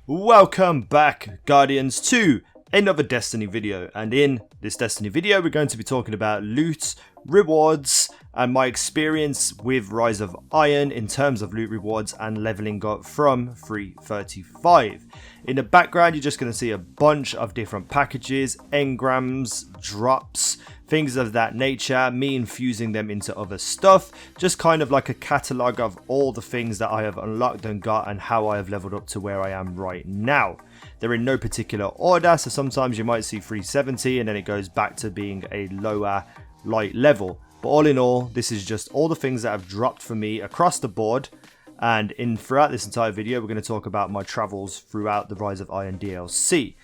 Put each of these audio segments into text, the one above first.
Welcome back, Guardians, to another Destiny video, and in this Destiny video we're going to be talking about loot, rewards, and my experience with Rise of Iron in terms of loot rewards and leveling up from 335. In the background you're just going to see a bunch of different packages, engrams, drops, things of that nature, me infusing them into other stuff, just kind of like a catalogue of all the things that I have unlocked and got and how I have leveled up to where I am right now. They're in no particular order, so sometimes you might see 370 and then it goes back to being a lower light level. But all in all, this is just all the things that have dropped for me across the board. And throughout this entire video, we're going to talk about my travels throughout the Rise of Iron DLC.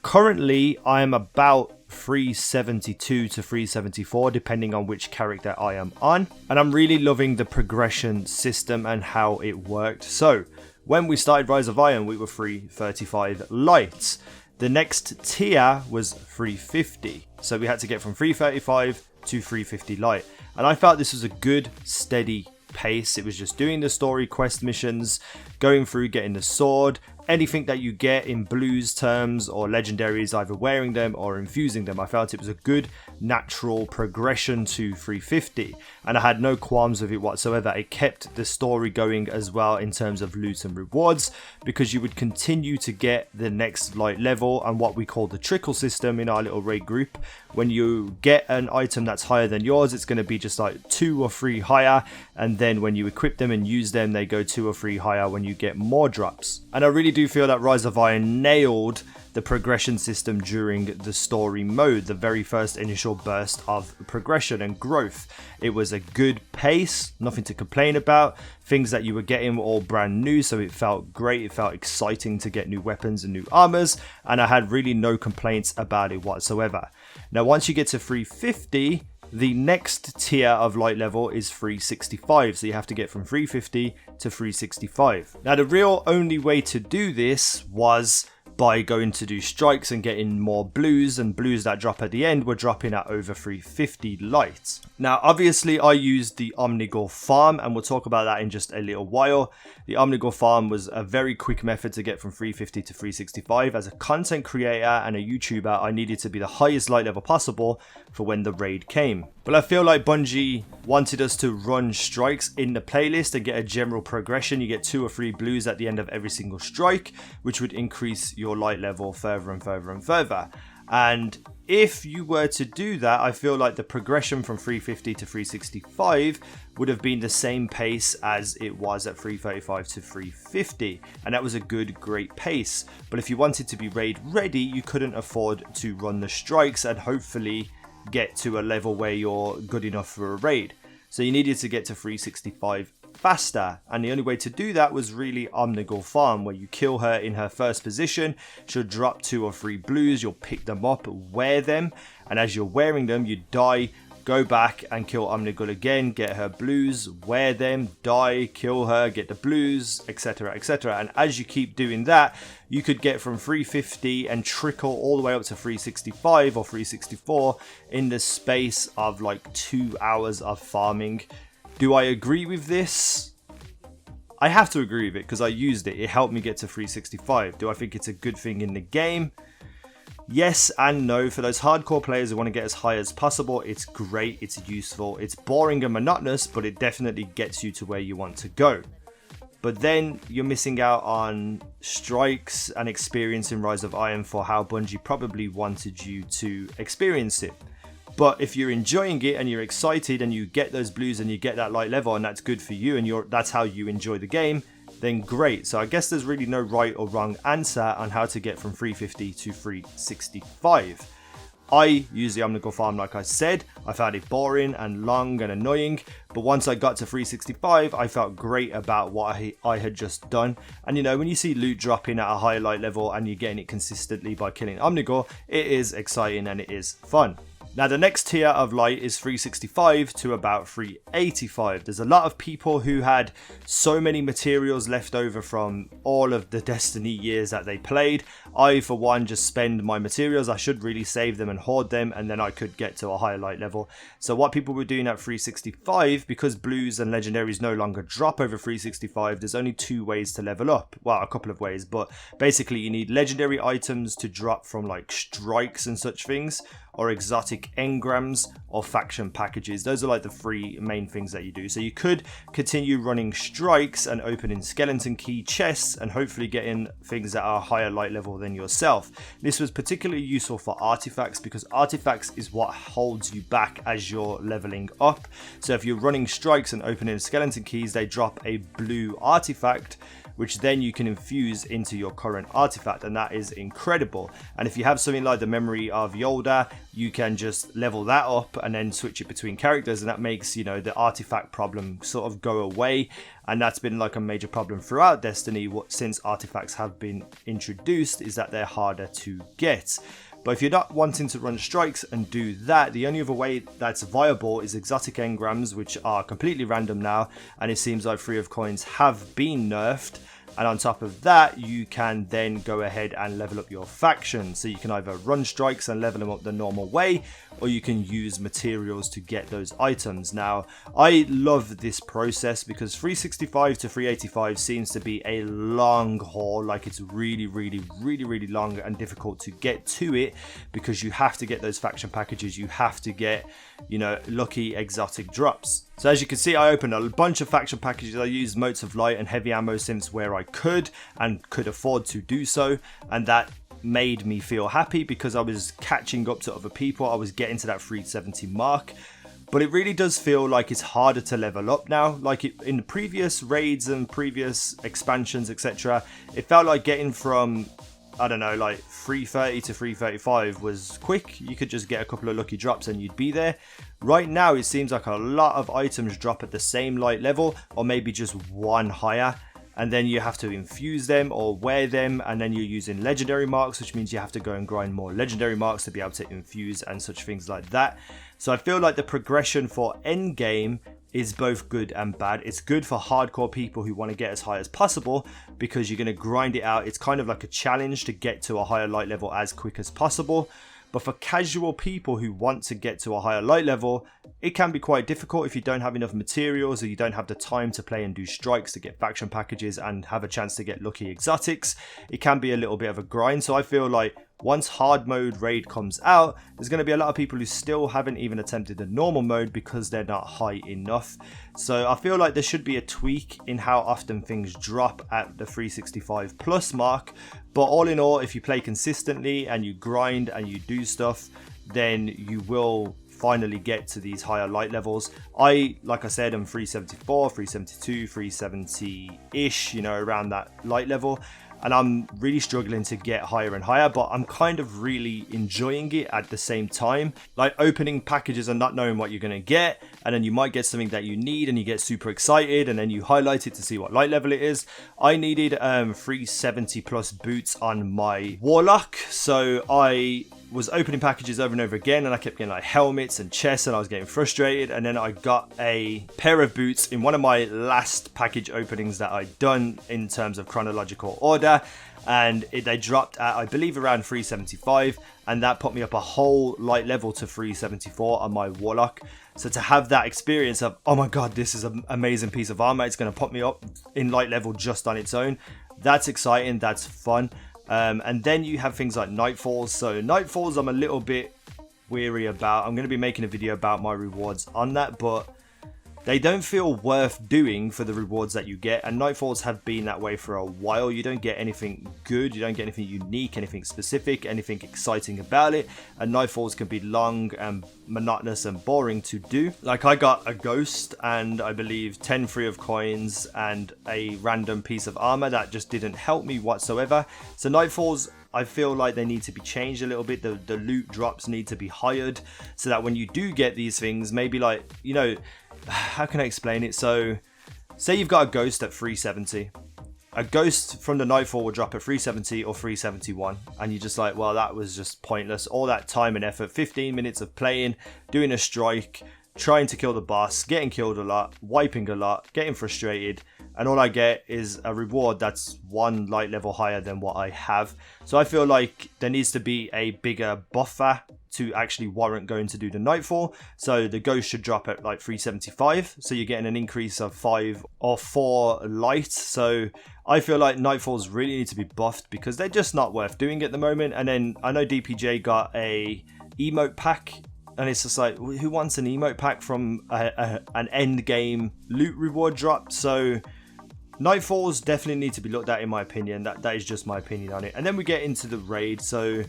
Currently, I am about 372 to 374, depending on which character I am on. And I'm really loving the progression system and how it worked. So, when we started Rise of Iron, we were 335 light. The next tier was 350. So we had to get from 335 to 350 light. And I felt this was a good, steady pace. It was just doing the story quest missions, going through, getting the sword, anything that you get in blues terms or legendaries, either wearing them or infusing them. I felt it was a good natural progression to 350 and I had no qualms with it whatsoever. It kept the story going as well in terms of loot and rewards, because you would continue to get the next light level and what we call the trickle system in our little raid group. When you get an item that's higher than yours, it's going to be just like 2 or 3 higher, and then when you equip them and use them, they go 2 or 3 higher when you get more drops. And I really do feel that Rise of Iron nailed the progression system during the story mode, the very first initial burst of progression and growth. It was a good pace, nothing to complain about. Things that you were getting were all brand new, so it felt great. It felt exciting to get new weapons and new armors, and I had really no complaints about it whatsoever. Now once you get to 350, the next tier of light level is 365, so you have to get from 350 to 365. Now the real only way to do this was by going to do strikes and getting more blues, and blues that drop at the end were dropping at over 350 light. Now obviously I used the Omnigore farm, and we'll talk about that in just a little while. The Omnigore farm was a very quick method to get from 350 to 365. As a content creator and a YouTuber, I needed to be the highest light level possible for when the raid came. But I feel like Bungie wanted us to run strikes in the playlist and get a general progression. You get 2 or 3 blues at the end of every single strike, which would increase your light level further and further and further. And if you were to do that, I feel like the progression from 350 to 365 would have been the same pace as it was at 335 to 350. And that was a good, great pace. But if you wanted to be raid ready, you couldn't afford to run the strikes and hopefully get to a level where you're good enough for a raid. So you needed to get to 365 faster, and the only way to do that was really Omnigore farm, where you kill her in her first position. She'll drop 2 or 3 blues, you'll pick them up, wear them, and as you're wearing them you die, go back and kill Omnigore again, get her blues, wear them, die, kill her, get the blues, etc, etc. And as you keep doing that, you could get from 350 and trickle all the way up to 365 or 364 in the space of like 2 hours of farming. Do I agree with this? I have to agree with it because I used it. It helped me get to 365. Do I think it's a good thing in the game? Yes and no. For those hardcore players who want to get as high as possible, it's great, it's useful, it's boring and monotonous, but it definitely gets you to where you want to go. But then you're missing out on strikes and experience in Rise of Iron for how Bungie probably wanted you to experience it. But if you're enjoying it and you're excited and you get those blues and you get that light level and that's good for you and that's how you enjoy the game, then great. So I guess there's really no right or wrong answer on how to get from 350 to 365. I use the Omnigore farm like I said. I found it boring and long and annoying, but once I got to 365 I felt great about what I had just done. And you know, when you see loot dropping at a higher light level and you're getting it consistently by killing Omnigore, it is exciting and it is fun. Now the next tier of light is 365 to about 385. There's a lot of people who had so many materials left over from all of the Destiny years that they played. I, for one, just spend my materials. I should really save them and hoard them, and then I could get to a higher light level. So what people were doing at 365, because blues and legendaries no longer drop over 365, there's only 2 ways to level up. Well, a couple of ways, but basically you need legendary items to drop from like strikes and such things, or exotic engrams, or faction packages. Those are like the 3 main things that you do. So you could continue running strikes and opening skeleton key chests and hopefully getting things that are higher light level than yourself. This was particularly useful for artifacts, because artifacts is what holds you back as you're leveling up. So if you're running strikes and opening skeleton keys, they drop a blue artifact, which then you can infuse into your current artifact, and that is incredible. And if you have something like the memory of Yoda, you can just level that up and then switch it between characters, and that makes, you know, the artifact problem sort of go away. And that's been like a major problem throughout Destiny since artifacts have been introduced, is that they're harder to get. But if you're not wanting to run strikes and do that, the only other way that's viable is exotic engrams, which are completely random now, and it seems like Free of Coins have been nerfed. And on top of that, you can then go ahead and level up your faction. So you can either run strikes and level them up the normal way, or you can use materials to get those items. Now, I love this process because 365 to 385 seems to be a long haul. Like, it's really long and difficult to get to it, because you have to get those faction packages. You have to get, you know, lucky exotic drops. So as you can see, I opened a bunch of faction packages. I used Motes of Light and Heavy Ammo Sims where I could and could afford to do so, and that made me feel happy because I was catching up to other people. I was getting to that 370 mark. But it really does feel like it's harder to level up now. Like in the previous raids and previous expansions, etc., it felt like getting from, I don't know, like 330 to 335 was quick. You could just get a couple of lucky drops and you'd be there. Right now, it seems like a lot of items drop at the same light level, or maybe just one higher. And then you have to infuse them or wear them, and then you're using legendary marks, which means you have to go and grind more legendary marks to be able to infuse and such things like that. So I feel like the progression for endgame is both good and bad. It's good for hardcore people who want to get as high as possible, because you're going to grind it out. It's kind of like a challenge to get to a higher light level as quick as possible. But for casual people who want to get to a higher light level, it can be quite difficult if you don't have enough materials, or you don't have the time to play and do strikes to get faction packages and have a chance to get lucky exotics. It can be a little bit of a grind. So I feel like once hard mode raid comes out, there's going to be a lot of people who still haven't even attempted the normal mode because they're not high enough. So I feel like there should be a tweak in how often things drop at the 365 plus mark. But all in all, if you play consistently and you grind and you do stuff, then you will finally get to these higher light levels. Like I said, I'm 374, 372, 370-ish, you know, around that light level. And I'm really struggling to get higher and higher, but I'm kind of really enjoying it at the same time. Like opening packages and not knowing what you're going to get, and then you might get something that you need and you get super excited, and then you highlight it to see what light level it is. I needed 370 plus boots on my Warlock, so I was opening packages over and over again, and I kept getting like helmets and chests, and I was getting frustrated. And then I got a pair of boots in one of my last package openings that I'd done in terms of chronological order, and they dropped at, I believe, around 375, and that put me up a whole light level to 374 on my Warlock. So to have that experience of, oh my god, this is an amazing piece of armor, it's going to put me up in light level just on its own, that's exciting, that's fun. And then you have things like Nightfalls. So Nightfalls I'm a little bit weary about. I'm going to be making a video about my rewards on that, but they don't feel worth doing for the rewards that you get. And Nightfalls have been that way for a while. You don't get anything good, you don't get anything unique, anything specific, anything exciting about it. And Nightfalls can be long and monotonous and boring to do. Like I got a ghost and I believe 10 free of coins and a random piece of armor that just didn't help me whatsoever. So Nightfalls, I feel like they need to be changed a little bit. The loot drops need to be hired so that when you do get these things, maybe like, you know, how can I explain it? So say you've got a ghost at 370 a ghost from the Nightfall will drop at 370 or 371, and you're just like, well, that was just pointless. All that time and effort, 15 minutes of playing, doing a strike, trying to kill the boss, getting killed a lot, wiping a lot, getting frustrated, and all I get is a reward that's one light level higher than what I have. So I feel like there needs to be a bigger buffer to actually warrant going to do the Nightfall. So the ghost should drop at like 375, so you're getting an increase of 5 or 4 light. So I feel like Nightfalls really need to be buffed because they're just not worth doing at the moment. And then I know DPJ got a emote pack, and it's just like, who wants an emote pack from an end game loot reward drop? So Nightfalls definitely need to be looked at, in my opinion. That is just my opinion on it. And then we get into the raid. So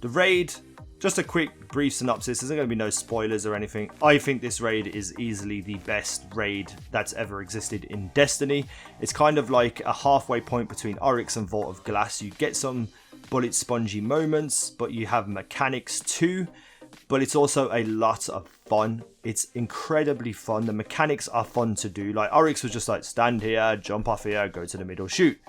the raid, just a quick brief synopsis. There's going to be no spoilers or anything. I think this raid is easily the best raid that's ever existed in Destiny. It's kind of like a halfway point between Oryx and Vault of Glass. You get some bullet spongy moments, but you have mechanics too. But it's also a lot of fun. It's incredibly fun. The mechanics are fun to do. Like Oryx was just like, stand here, jump off here, go to the middle, shoot.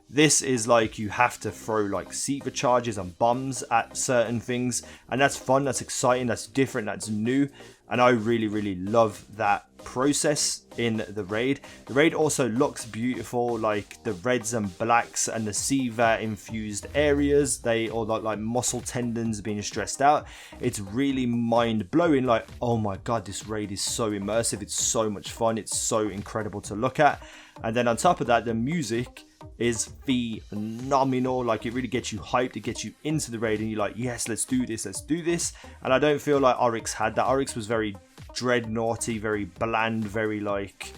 This is like you have to throw like Seaver charges and bombs at certain things, and that's fun, that's exciting, that's different, that's new, and I really love that process in the raid. The raid also looks beautiful, like the reds and blacks and the Seaver infused areas, they all look like muscle tendons being stressed out. It's really mind blowing, like, oh my god, this raid is so immersive, it's so much fun, it's so incredible to look at. And then on top of that, the music is phenomenal. Like, it really gets you hyped, it gets you into the raid, and you're like, yes, let's do this. And I don't feel like Oryx had that. Oryx was very dreadnoughty, very bland, very like,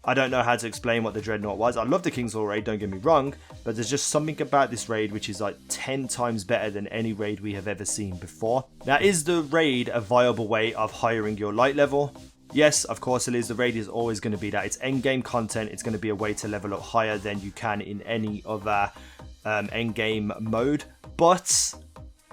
I don't know how to explain what the dreadnought was. I love the Kingswell raid, don't get me wrong, but there's just something about this raid which is like 10 times better than any raid we have ever seen before. Now, is the raid a viable way of hiring your light level? Yes, of course it is. The raid is always going to be that. It's endgame content. It's going to be a way to level up higher than you can in any other endgame mode. But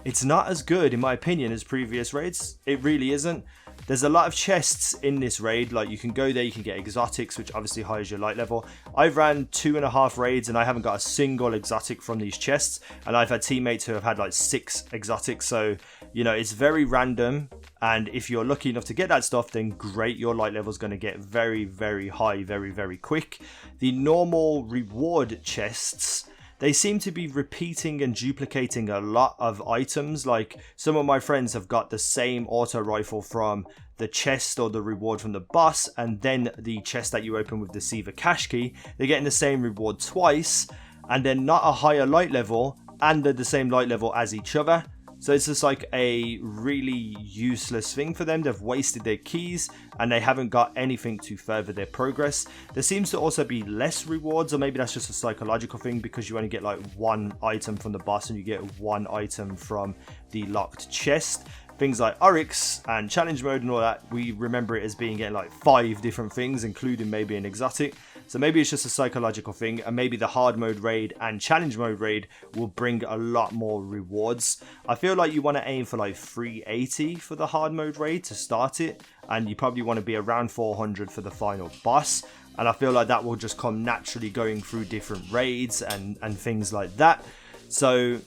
it's not as good, in my opinion, as previous raids. It really isn't. There's a lot of chests in this raid. Like, you can go there, you can get exotics, which obviously hires your light level. I've ran 2.5 raids and I haven't got a single exotic from these chests. And I've had teammates who have had like 6 exotics. So, you know, it's very random. And if you're lucky enough to get that stuff, then great, your light level is going to get very high, very quick. The normal reward chests, they seem to be repeating and duplicating a lot of items. Like, some of my friends have got the same auto rifle from the chest or the reward from the boss, and then the chest that you open with the Seaver cash key. They're getting the same reward twice, and they're not a higher light level, and they're the same light level as each other. So it's just like a really useless thing for them. They've wasted their keys and they haven't got anything to further their progress. There seems to also be less rewards, or maybe that's just a psychological thing because you only get like 1 item from the boss and you get 1 item from the locked chest. Things like Oryx and challenge mode and all that, we remember it as being getting like 5 different things, including maybe an exotic. So maybe it's just a psychological thing, and maybe the hard mode raid and challenge mode raid will bring a lot more rewards. I feel like you want to aim for like 380 for the hard mode raid to start it, and you probably want to be around 400 for the final boss. And I feel like that will just come naturally going through different raids and things like that. So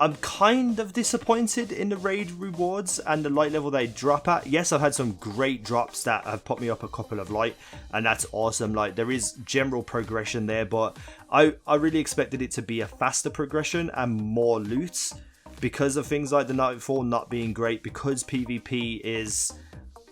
I'm kind of disappointed in the raid rewards and the light level they drop at. Yes, I've had some great drops that have put me up a couple of light, and that's awesome. Like, there is general progression there, but I really expected it to be a faster progression and more loot because of things like the Nightfall not being great, because PvP is,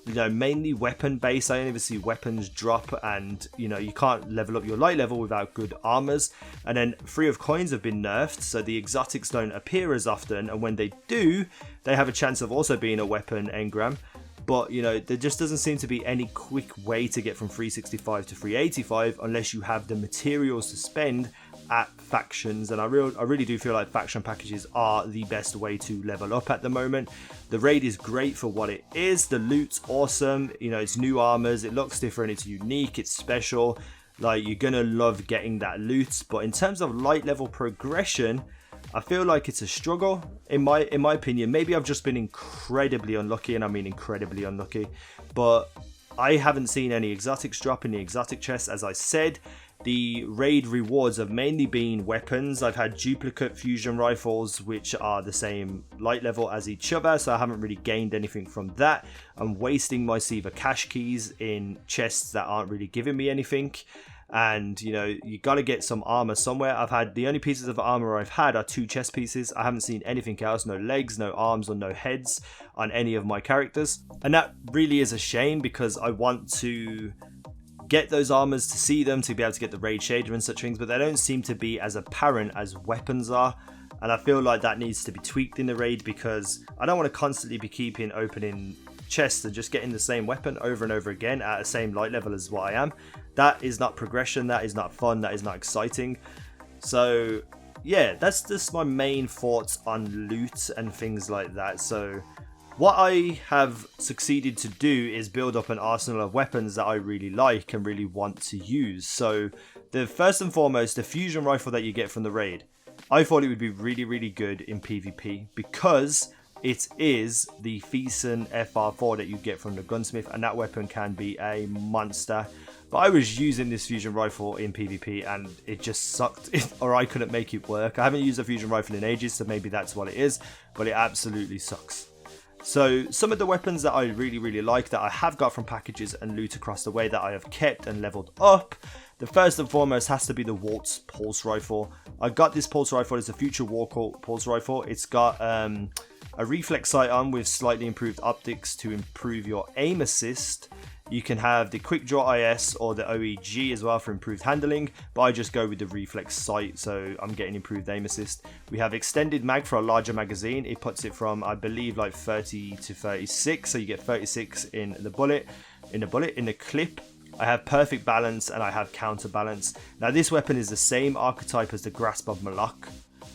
you know, mainly weapon based. I only ever see weapons drop, and you know, you can't level up your light level without good armors. And then Free of Coins have been nerfed, so the exotics don't appear as often, and when they do, they have a chance of also being a weapon engram. But you know, there just doesn't seem to be any quick way to get from 365 to 385 unless you have the materials to spend at factions, and I really do feel like faction packages are the best way to level up at the moment. The raid is great for what it is. The loot's awesome, you know, it's new armors, it looks different, it's unique, it's special. Like, you're gonna love getting that loot. But in terms of light level progression, I feel like it's a struggle in my opinion. Maybe I've just been incredibly unlucky, and I mean incredibly unlucky, but I haven't seen any exotics drop in the exotic chest. As I said, the raid rewards have mainly been weapons. I've had duplicate fusion rifles, which are the same light level as each other, so I haven't really gained anything from that. I'm wasting my Siva cash keys in chests that aren't really giving me anything. And you know, you got to get some armor somewhere. I've had the only pieces of armor I've had are 2 chest pieces. I haven't seen anything else, no legs, no arms, or no heads on any of my characters, and that really is a shame because I want to get those armors to see them, to be able to get the raid shader and such things, but they don't seem to be as apparent as weapons are. And I feel like that needs to be tweaked in the raid, because I don't want to constantly be opening chests and just getting the same weapon over and over again at the same light level as what I am. That is not progression, that is not fun, that is not exciting. So yeah, that's just my main thoughts on loot and things like that. So what I have succeeded to do is build up an arsenal of weapons that I really like and really want to use. So the first and foremost, the fusion rifle that you get from the raid, I thought it would be really good in PvP because it is the Thiessen FR4 that you get from the gunsmith, and that weapon can be a monster. But I was using this fusion rifle in PvP and it just sucked, or I couldn't make it work. I haven't used a fusion rifle in ages, so maybe that's what it is, but it absolutely sucks. So some of the weapons that I really like that I have got from packages and loot across the way that I have kept and leveled up, the first and foremost has to be the Waltz Pulse Rifle. I got this Pulse Rifle, it's a Future War Pulse Rifle. It's got a reflex sight on with slightly improved optics to improve your aim assist. You can have the Quick Draw IS or the OEG as well for improved handling, but I just go with the reflex sight, so I'm getting improved aim assist. We have extended mag for a larger magazine. It puts it from, I believe, like 30 to 36, so you get 36 in the clip. I have perfect balance and I have counterbalance. Now this weapon is the same archetype as the Grasp of Malak,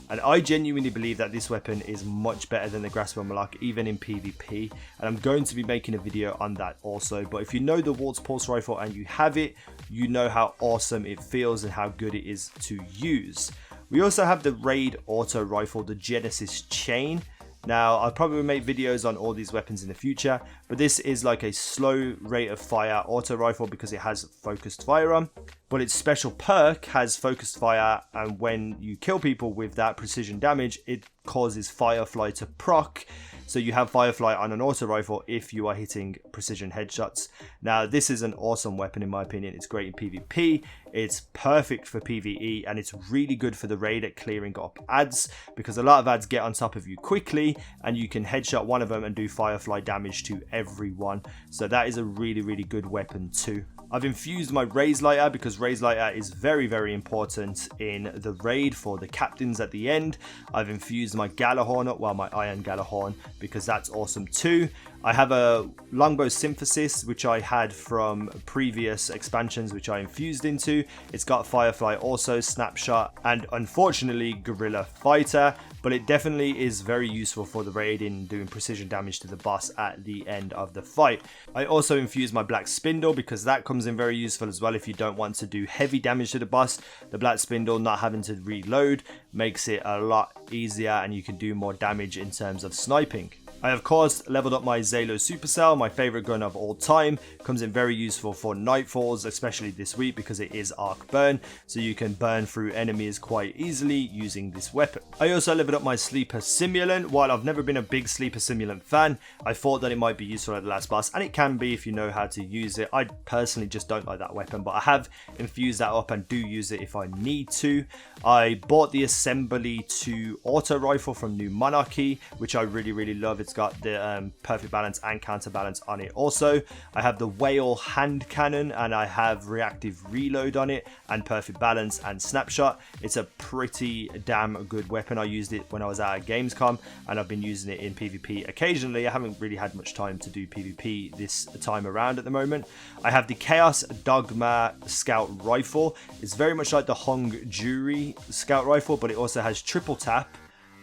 and I genuinely believe that this weapon is much better than the Grasp of Malak, even in PvP, and I'm going to be making a video on that also. But if you know the Waltz Pulse Rifle and you have it, you know how awesome it feels and how good it is to use. We also have the Raid Auto Rifle, the Genesis Chain. Now, I'll probably make videos on all these weapons in the future, but this is like a slow rate of fire auto rifle because it has focused firearm, but its special perk has focused fire, and when you kill people with that precision damage, it causes Firefly to proc. So you have Firefly on an auto rifle if you are hitting precision headshots. Now this is an awesome weapon in my opinion. It's great in PvP, it's perfect for PvE, and it's really good for the raid at clearing up ads, because a lot of ads get on top of you quickly and you can headshot one of them and do Firefly damage to everyone. So that is a really good weapon too. I've infused my Raise Lighter because Raise Lighter is very important in the raid for the captains at the end. I've infused my Galahorn, well, my Iron Galahorn, because that's awesome too. I have a Longbow Synthesis, which I had from previous expansions, which I infused into. It's got Firefly also, Snapshot, and unfortunately Guerrilla Fighter, but it definitely is very useful for the raid in doing precision damage to the boss at the end of the fight. I also infused my Black Spindle because that comes in very useful as well if you don't want to do heavy damage to the boss. The Black Spindle, not having to reload, makes it a lot easier and you can do more damage in terms of sniping. I of course leveled up my Zalo Supercell, my favorite gun of all time. Comes in very useful for Nightfalls, especially this week because it is arc burn, so you can burn through enemies quite easily using this weapon. I also leveled up my Sleeper Simulant. While I've never been a big Sleeper Simulant fan, I thought that it might be useful at the last boss, and it can be if you know how to use it. I personally just don't like that weapon, but I have infused that up and do use it if I need to. I bought the Assembly 2 auto rifle from New Monarchy, which I really love. It's got the perfect balance and counterbalance on it. Also, I have the Whale hand cannon and I have reactive reload on it and perfect balance and snapshot. It's a pretty damn good weapon. I used it when I was at Gamescom and I've been using it in PvP occasionally. I haven't really had much time to do PvP this time around at the moment. I have the Chaos Dogma Scout Rifle. It's very much like the Hung Jury Scout Rifle, but it also has triple tap,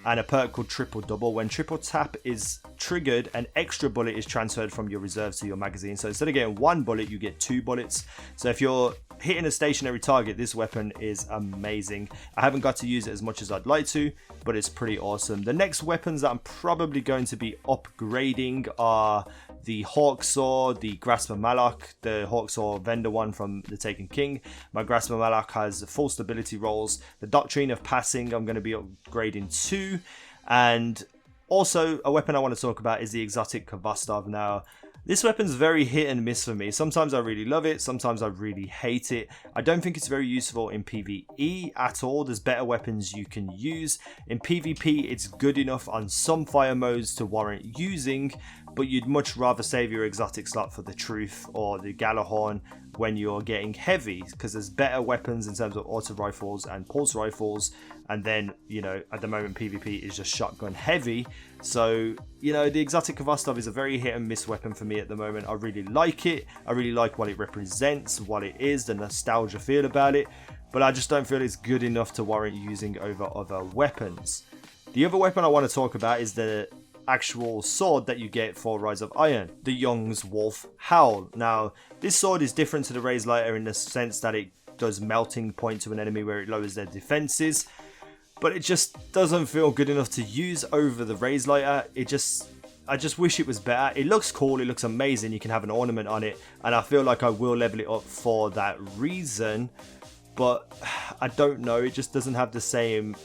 and a perk called triple double. When triple tap is triggered, an extra bullet is transferred from your reserves to your magazine. So instead of getting 1 bullet, you get 2 bullets. So if you're hitting a stationary target, this weapon is amazing. I haven't got to use it as much as I'd like to, but it's pretty awesome. The next weapons that I'm probably going to be upgrading are the Hawksaw, the Grasp of Malak, the Hawksaw vendor one from the Taken King. My Grasp of Malak has full stability rolls. The Doctrine of Passing I'm going to be upgrading to. And also a weapon I want to talk about is the Exotic Kvastov. Now, this weapon's very hit and miss for me. Sometimes I really love it, sometimes I really hate it. I don't think it's very useful in PvE at all. There's better weapons you can use. In PvP, it's good enough on some fire modes to warrant using, but you'd much rather save your exotic slot for the Truth or the Galahorn when you're getting heavy, because there's better weapons in terms of auto rifles and pulse rifles. And then, you know, at the moment PvP is just shotgun heavy. So, you know, the Exotic Kvastov is a very hit and miss weapon for me at the moment. I really like it. I really like what it represents, what it is, the nostalgia feel about it. But I just don't feel it's good enough to warrant using over other weapons. The other weapon I want to talk about is the actual sword that you get for Rise of Iron, the Young's Wolf Howl. Now, this sword is different to the Raise Lighter in the sense that it does melting point to an enemy where it lowers their defenses, but it just doesn't feel good enough to use over the Raise Lighter. I just wish it was better. It looks cool, it looks amazing, you can have an ornament on it, and I feel like I will level it up for that reason, but I don't know, it just doesn't have the same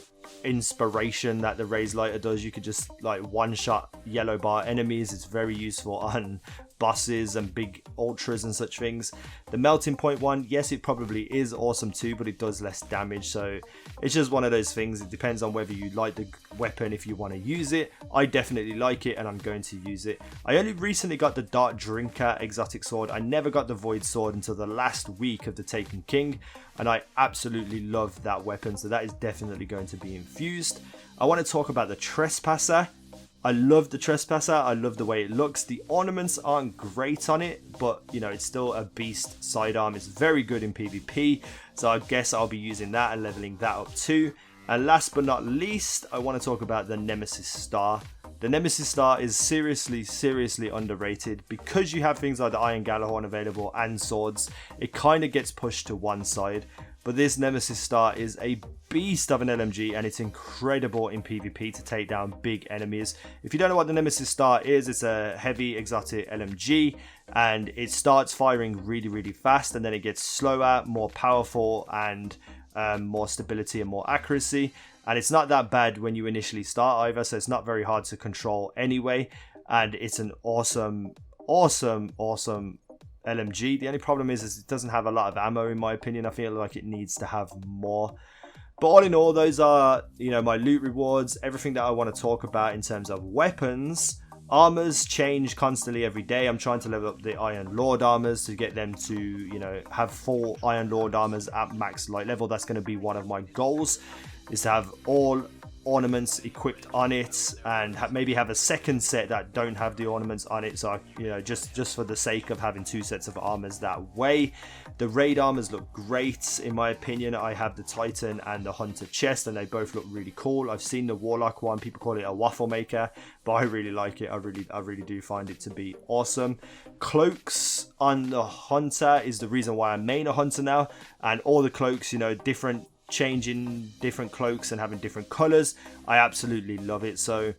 inspiration that the Raise Lighter does. You could just like one-shot yellow bar enemies. It's very useful on bosses and big ultras and such things. The melting point one, yes, it probably is awesome too, but it does less damage. So it's just one of those things. It depends on whether you like the weapon, if you want to use it. I definitely like it and I'm going to use it. I only recently got the Dark Drinker exotic sword. I never got the Void sword until the last week of the Taken King, and I absolutely love that weapon, so that is definitely going to be infused. I want to talk about the Trespasser. I love the Trespasser, I love the way it looks. The ornaments aren't great on it, but you know, it's still a beast sidearm. It's very good in PvP, so I guess I'll be using that and leveling that up too. And last but not least, I want to talk about the Nemesis Star. The Nemesis Star is seriously underrated. Because you have things like the Iron Galahorn available and swords, it kind of gets pushed to one side. But this Nemesis Star is a beast of an LMG, and it's incredible in PvP to take down big enemies. If you don't know what the Nemesis Star is, it's a heavy exotic LMG, and it starts firing really fast, and then it gets slower, more powerful, and more stability and more accuracy. And it's not that bad when you initially start either, so it's not very hard to control anyway. And it's an awesome LMG. The only problem is it doesn't have a lot of ammo, in my opinion. I feel like it needs to have more. But all in all, those are, you know, my loot rewards, everything that I want to talk about in terms of weapons. Armors change constantly every day. I'm trying to level up the Iron Lord armors to get them to, you know, have full Iron Lord armors at max light level. That's going to be one of my goals, is to have all ornaments equipped on it, and maybe have a second set that don't have the ornaments on it, so you know, just for the sake of having 2 sets of armors that way. The raid armors look great in my opinion. I have the Titan and the Hunter chest, and they both look really cool. I've seen the Warlock one, people call it a waffle maker, but I really like it. I really do find it to be awesome. Cloaks on the Hunter is the reason why I main a Hunter now, and all the cloaks, you know, changing different cloaks and having different colors, I absolutely love it. So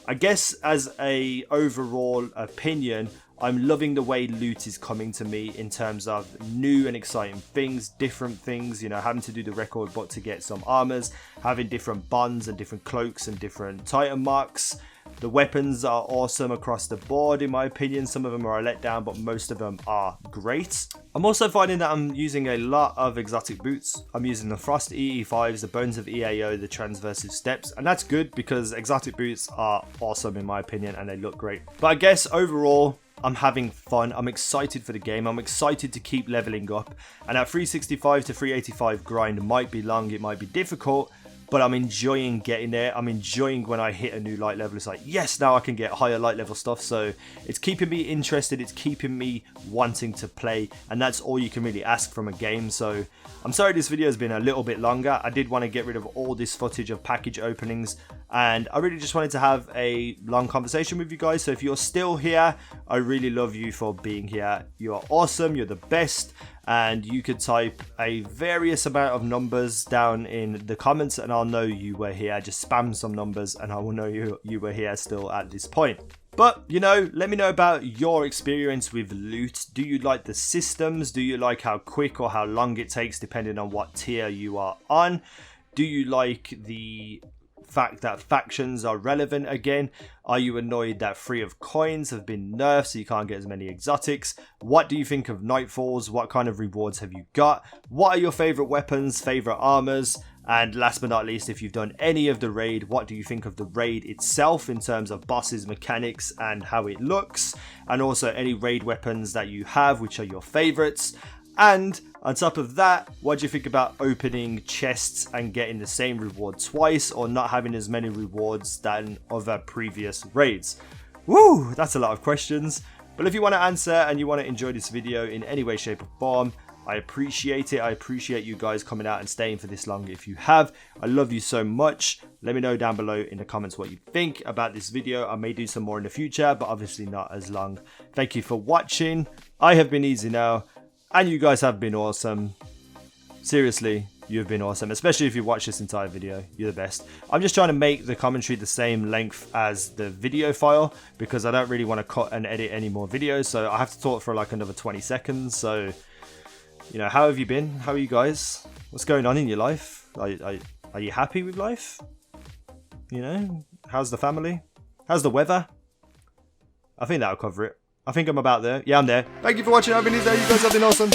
I guess as a overall opinion, I'm loving the way loot is coming to me in terms of new and exciting things, different things, you know, having to do the record book to get some armors, having different bonds and different cloaks and different Titan marks. The weapons are awesome across the board in my opinion. Some of them are a letdown, but most of them are great. I'm also finding that I'm using a lot of exotic boots. I'm using the Frost EE5s, the Bones of EAO, the Transversive Steps, and that's good because exotic boots are awesome in my opinion and they look great. But I guess overall, I'm having fun. I'm excited for the game. I'm excited to keep leveling up. And that 365 to 385 grind might be long, it might be difficult, but I'm enjoying getting there. I'm enjoying when I hit a new light level. It's like, yes, now I can get higher light level stuff. So it's keeping me interested. It's keeping me wanting to play. And that's all you can really ask from a game. So I'm sorry this video has been a little bit longer. I did want to get rid of all this footage of package openings. and I really just wanted to have a long conversation with you guys. So if you're still here, I really love you for being here. You are awesome, you're the best, and you could type a various amount of numbers down in the comments and I'll know you were here. Just spam some numbers and I will know you were here still at this point. But, you know, let me know about your experience with loot. Do you like the systems? Do you like how quick or how long it takes depending on what tier you are on? Do you like the fact that factions are relevant again? Are you annoyed that 3 of coins have been nerfed so you can't get as many exotics? What do you think of Nightfalls? What kind of rewards have you got? What are your favorite weapons, favorite armors? And last but not least, if you've done any of the raid, what do you think of the raid itself in terms of bosses, mechanics, and how it looks? And also any raid weapons that you have, which are your favorites. And on top of that, what do you think about opening chests and getting the same reward twice, or not having as many rewards than other previous raids? Woo, that's a lot of questions. But if you want to answer and you want to enjoy this video in any way, shape or form, I appreciate it. I appreciate you guys coming out and staying for this long if you have. I love you so much. Let me know down below in the comments what you think about this video. I may do some more in the future, but obviously not as long. Thank you for watching. I have been Easy now, and you guys have been awesome. Seriously, you've been awesome, especially if you watch this entire video. You're the best. I'm just trying to make the commentary the same length as the video file because I don't really want to cut and edit any more videos, so I have to talk for like another 20 seconds. So, you know, how have you been? How are you guys? What's going on in your life? Are you happy with life? You know, how's the family? How's the weather? I think that'll cover it. I think I'm about there. Yeah, I'm there. Thank you for watching. I've been Easy. You guys have been awesome.